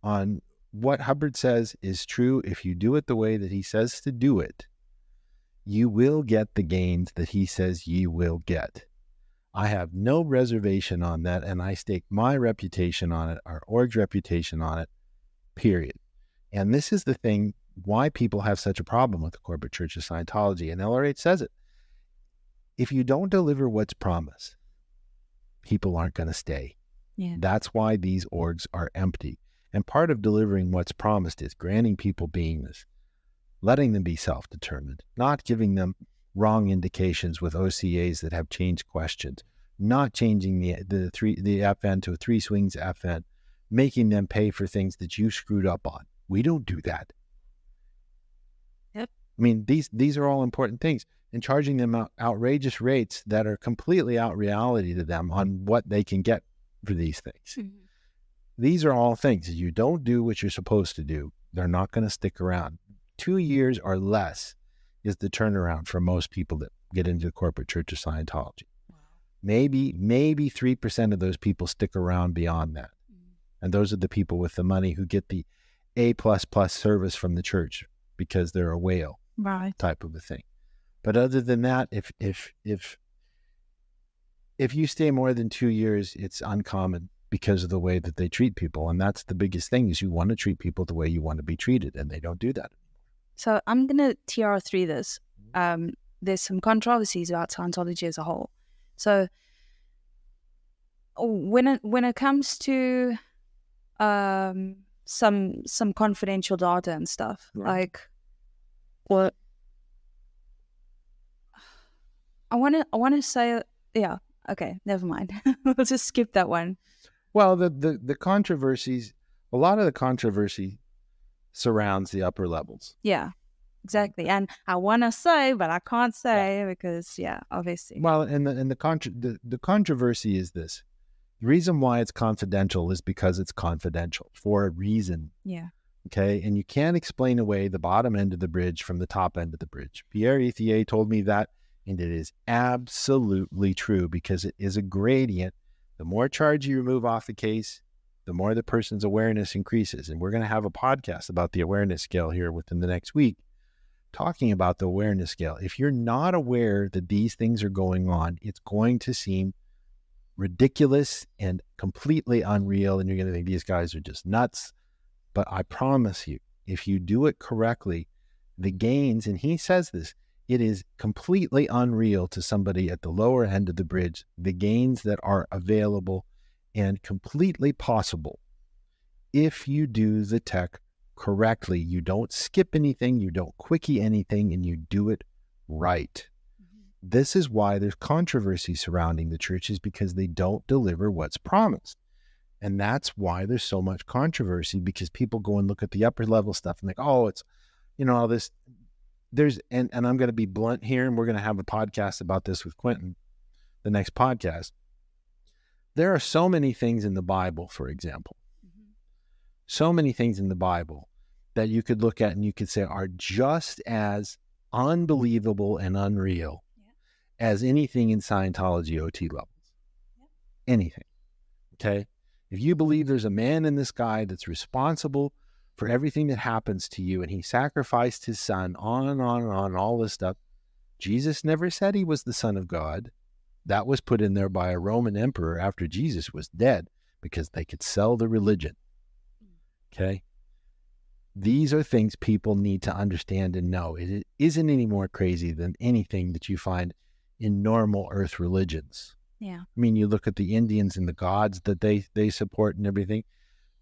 on what Hubbard says is true. If you do it the way that he says to do it, you will get the gains that he says you will get. I have no reservation on that, and I stake my reputation on it, our org's reputation on it, period. And this is the thing why people have such a problem with the corporate church of Scientology, and LRH says it. If you don't deliver what's promised, people aren't going to stay. Yeah. That's why these orgs are empty. And part of delivering what's promised is granting people beingness, letting them be self-determined, not giving them wrong indications with OCAs that have changed questions, not changing the FN to a 3 swings FN, making them pay for things that you screwed up on. We don't do that. Yep. These are all important things, and charging them outrageous rates that are completely out reality to them on what they can get for these things. Mm-hmm. These are all things. If you don't do what you're supposed to do, they're not going to stick around. 2 years or less is the turnaround for most people that get into the corporate church of Scientology. Wow. Maybe 3% of those people stick around beyond that. Mm-hmm. And those are the people with the money who get the A++ service from the church because they're a whale, Right. type of a thing. But other than that, if you stay more than 2 years, it's uncommon because of the way that they treat people. And that's the biggest thing, is you want to treat people the way you want to be treated, and they don't do that. So I'm going to TR3 this. There's some controversies about Scientology as a whole. So when it comes to some confidential data and stuff, like what I want to say, yeah, okay, never mind. We'll just skip that one. Well, the controversies, a lot of the controversy surrounds the upper levels. Yeah, exactly. And I want to say, but I can't say because, obviously. Well, and the controversy is this. The reason why it's confidential is because it's confidential for a reason. Yeah. Okay. And you can't explain away the bottom end of the bridge from the top end of the bridge. Pierre Ethier told me that, and it is absolutely true, because it is a gradient. The more charge you remove off the case, the more the person's awareness increases. And we're going to have a podcast about the awareness scale here within the next week, talking about the awareness scale. If you're not aware that these things are going on, it's going to seem ridiculous and completely unreal, and you're going to think these guys are just nuts. But I promise you, if you do it correctly, the gains, and he says this, it is completely unreal to somebody at the lower end of the bridge, the gains that are available and completely possible if you do the tech correctly. You don't skip anything, you don't quickie anything, and you do it right. This is why there's controversy surrounding the churches, because they don't deliver what's promised. And that's why there's so much controversy, because people go and look at the upper level stuff and think, oh, it's, all this. And I'm going to be blunt here, and we're going to have a podcast about this with Quentin, the next podcast. There are so many things in the Bible, for example, so many things in the Bible that you could look at and you could say are just as unbelievable and unreal as anything in Scientology OT levels. Anything. Okay? If you believe there's a man in the sky that's responsible for everything that happens to you, and he sacrificed his son, on and on and on, all this stuff. Jesus never said he was the Son of God. That was put in there by a Roman emperor after Jesus was dead, because they could sell the religion. Okay? These are things people need to understand and know. It isn't any more crazy than anything that you find in normal earth religions. Yeah. I mean, you look at the Indians and the gods that they support and everything.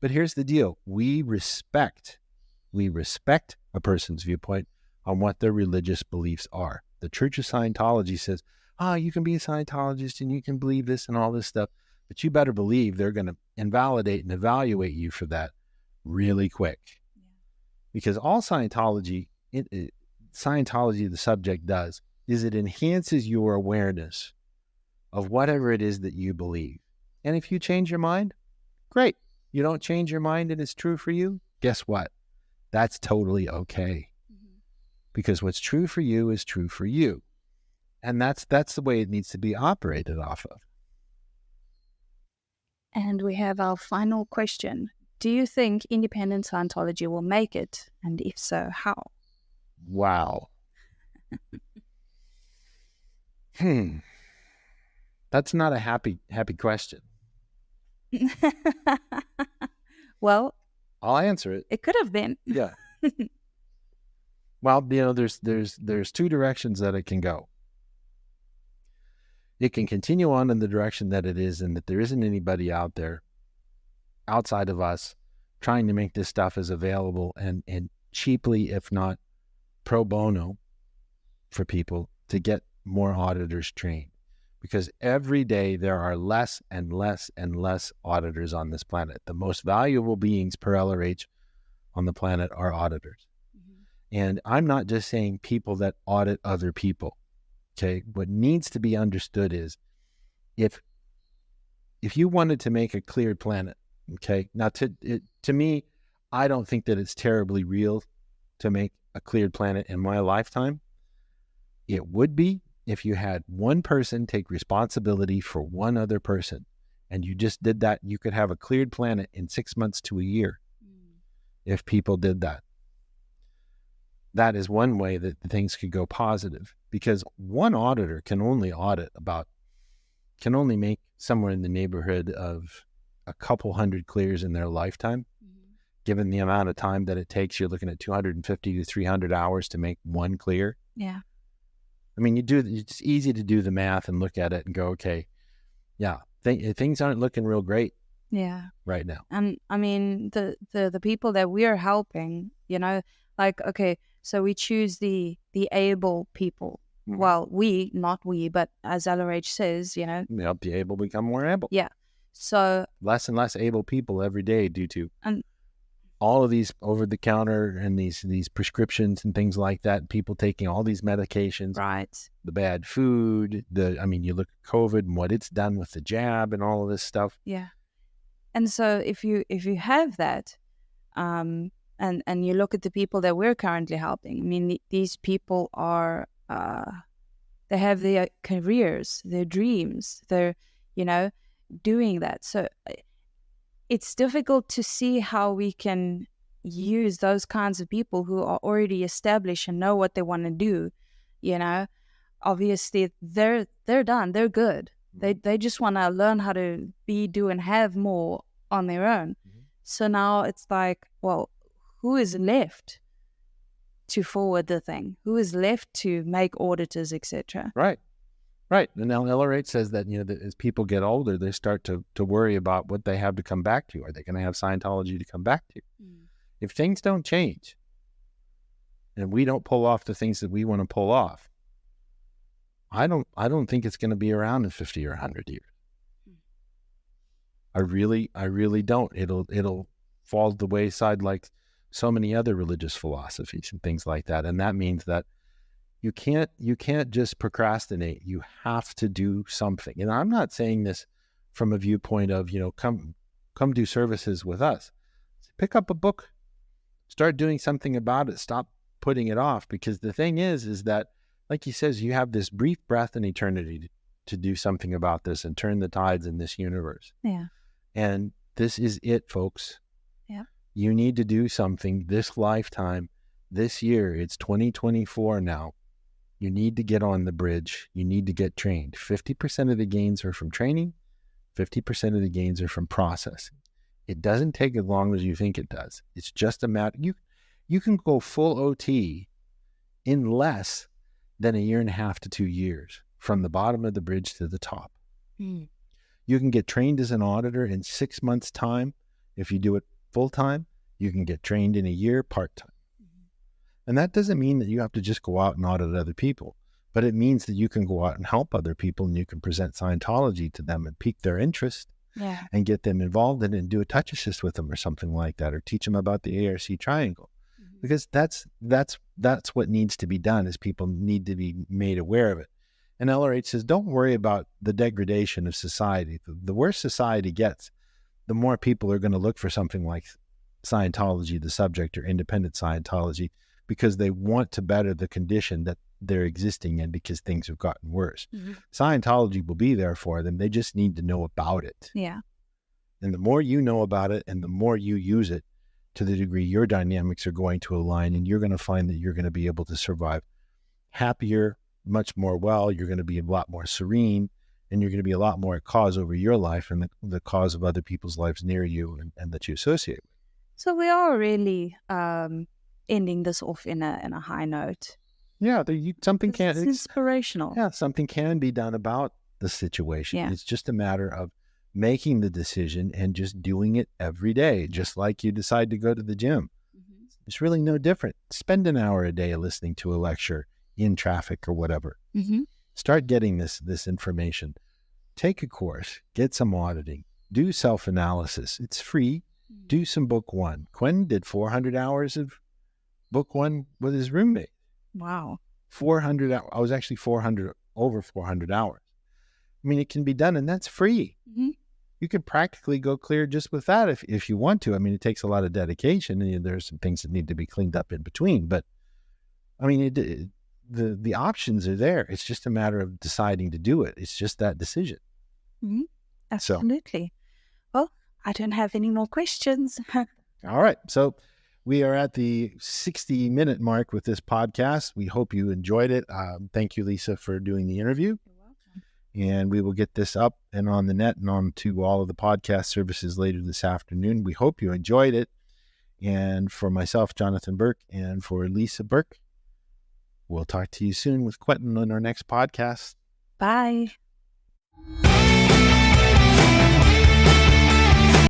But here's the deal. We respect a person's viewpoint on what their religious beliefs are. The Church of Scientology says, you can be a Scientologist and you can believe this and all this stuff, but you better believe they're going to invalidate and evaluate you for that really quick. Yeah. Because all Scientology, the subject does, is it enhances your awareness of whatever it is that you believe. And if you change your mind, great. You don't change your mind and it's true for you, guess what? That's totally okay. Because what's true for you is true for you. And that's the way it needs to be operated off of. And we have our final question. Do you think independent Scientology will make it? And if so, how? Wow. That's not a happy question. Well, I'll answer it. It could have been. Yeah. Well, there's two directions that it can go. It can continue on in the direction that it is, and that there isn't anybody out there outside of us trying to make this stuff as available and cheaply, if not pro bono, for people to get more auditors trained. Because every day there are less and less and less auditors on this planet. The most valuable beings per LRH on the planet are auditors. And I'm not just saying people that audit other people. Okay. What needs to be understood is if you wanted to make a cleared planet, okay. Now to me, I don't think that it's terribly real to make a cleared planet in my lifetime. It would be if you had one person take responsibility for one other person, and you just did that, you could have a cleared planet in 6 months to a year. if people did that. That is one way that things could go positive, because one auditor can only make somewhere in the neighborhood of a couple hundred clears in their lifetime. Given the amount of time that it takes, you're looking at 250 to 300 hours to make one clear. Yeah. I mean, it's easy to do the math and look at it and go, okay, yeah, things aren't looking real great. Yeah. Right now. And I mean, the people that we're helping, you know, like, okay, so we choose the able people. Mm-hmm. Well, not we, but as LRH says, you know. Help the able become more able. Yeah. So. Less and less able people every day due to all of these over-the-counter and these prescriptions and things like that, people taking all these medications, right? The bad food, you look at COVID and what it's done with the jab and all of this stuff. Yeah. And so if you have that, and you look at the people that we're currently helping, I mean, these people are, they have their careers, their dreams, they're, you know, doing that. So it's difficult to see how we can use those kinds of people who are already established and know what they want to do. You know, obviously they're done, they're good. They just want to learn how to do and have more on their own. Mm-hmm. So now it's like, well, who is left to forward the thing? Who is left to make auditors, etc.? Right. And now LR8 says that, you know, that as people get older, they start to worry about what they have to come back to. Are they going to have Scientology to come back to? Mm. If things don't change and we don't pull off the things that we want to pull off, I don't think it's going to be around in 50 or 100 years. I really don't. It'll fall to the wayside like so many other religious philosophies and things like that. And that means that you can't just procrastinate. You have to do something. And I'm not saying this from a viewpoint of, you know, come do services with us. Pick up a book, start doing something about it. Stop putting it off, because the thing is that, like he says, you have this brief breath in eternity to do something about this and turn the tides in this universe. Yeah. And this is it, folks. Yeah. You need to do something this lifetime, this year. It's 2024 now. You need to get on the bridge. You need to get trained. 50% of the gains are from training. 50% of the gains are from processing. It doesn't take as long as you think it does. It's just a matter. You can go full OT in less than 1.5 to 2 years from the bottom of the bridge to the top. Mm. You can get trained as an auditor in 6 months' time. If you do it full time, you can get trained in a year part-time. And that doesn't mean that you have to just go out and audit other people, but it means that you can go out and help other people, and you can present Scientology to them and pique their interest. Yeah. And get them involved in it and do a touch assist with them or something like that, or teach them about the ARC triangle. Mm-hmm. Because that's what needs to be done, is people need to be made aware of it. And LRH says, don't worry about the degradation of society. The worse society gets, the more people are going to look for something like Scientology, the subject, or independent Scientology, because they want to better the condition that they're existing in, because things have gotten worse. Mm-hmm. Scientology will be there for them. They just need to know about it. Yeah. And the more you know about it and the more you use it, to the degree your dynamics are going to align, and you're going to find that you're going to be able to survive happier, much more well. You're going to be a lot more serene, and you're going to be a lot more at cause over your life and the cause of other people's lives near you and that you associate with. So we are really ending this off in a high note. Yeah, something it's inspirational. Yeah, something can be done about the situation. Yeah. It's just a matter of making the decision and just doing it every day, just like you decide to go to the gym. Mm-hmm. It's really no different. Spend an hour a day listening to a lecture in traffic or whatever. Mm-hmm. Start getting this information. Take a course, get some auditing, do self-analysis. It's free. Mm-hmm. Do some book one. Quinn did 400 hours of book one with his roommate. Wow. 400 hours. I was actually over 400 hours. I mean, it can be done, and that's free. Mm-hmm. You can practically go clear just with that if you want to. I mean, it takes a lot of dedication, and there's some things that need to be cleaned up in between. But I mean, the options are there. It's just a matter of deciding to do it. It's just that decision. Mm-hmm. Absolutely. So, well, I don't have any more questions. All right. So We are at the 60-minute mark with this podcast. We hope you enjoyed it. Thank you, Lisa, for doing the interview. You're welcome. And we will get this up and on the net and on to all of the podcast services later this afternoon. We hope you enjoyed it. And for myself, Jonathan Burke, and for Lisa Burke, we'll talk to you soon with Quentin on our next podcast. Bye.